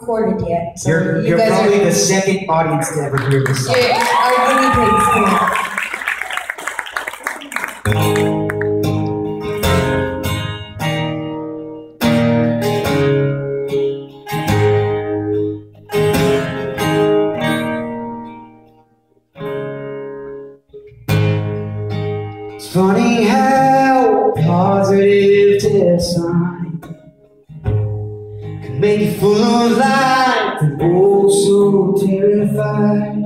recorded yet. So you're guys probably are the second audience to ever hear this song. our guinea pigs. Come on. It's funny how positive testimony can make you full of life and oh so terrified.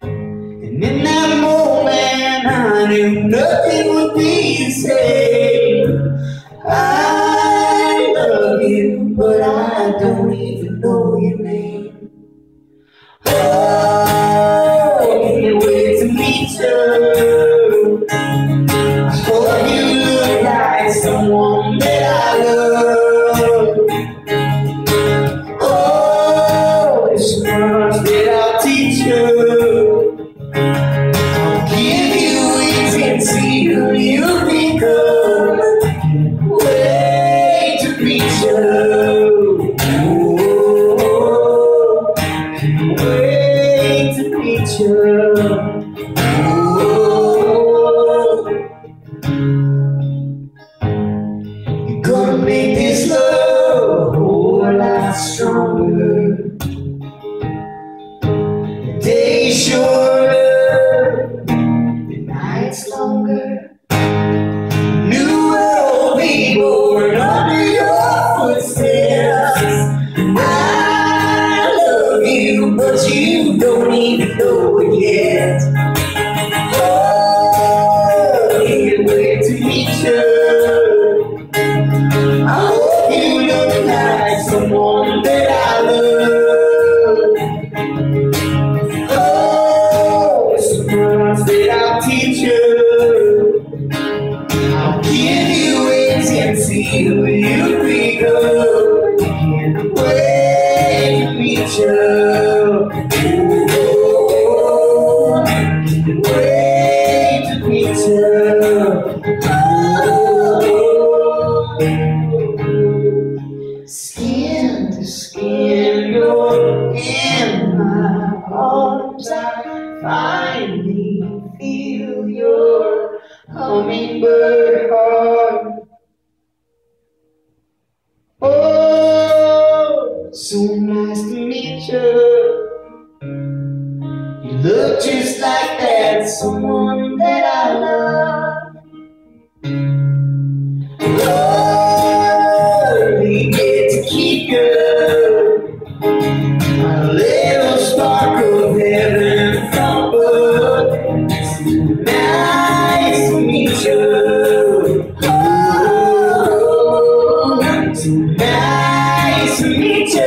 And in that moment I knew nothing would be the same. I love you, but I don't even know your name. Oh, can't wait to meet you. Oh, you look like someone that I love. Oh, there's so much that I'll teach you. I'll give you wings and see who you become. Can't wait to meet you. Oh, can't wait to meet you. Gonna make this love a whole lot stronger. The day's shorter, the night's longer. New world be born under your footsteps. I love you, but you don't even know it yet. Oh, can't wait to meet you. I hope you look like someone that I love. Oh, there's so much that I'll teach you. I'll give you wings and see who you become. Can't wait to meet you. Oh, can't wait to meet you. Skin to skin, you're in my arms. I finally feel your hummingbird heart. Oh, so nice to meet you. You look just like that someone that I love. We get to keep you, a little spark of heaven from above. It's nice to meet you. Oh, it's nice to meet you.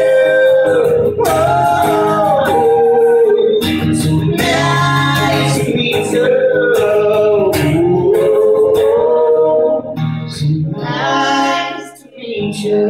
Oh, it's nice to meet you. Oh, it's nice to meet you.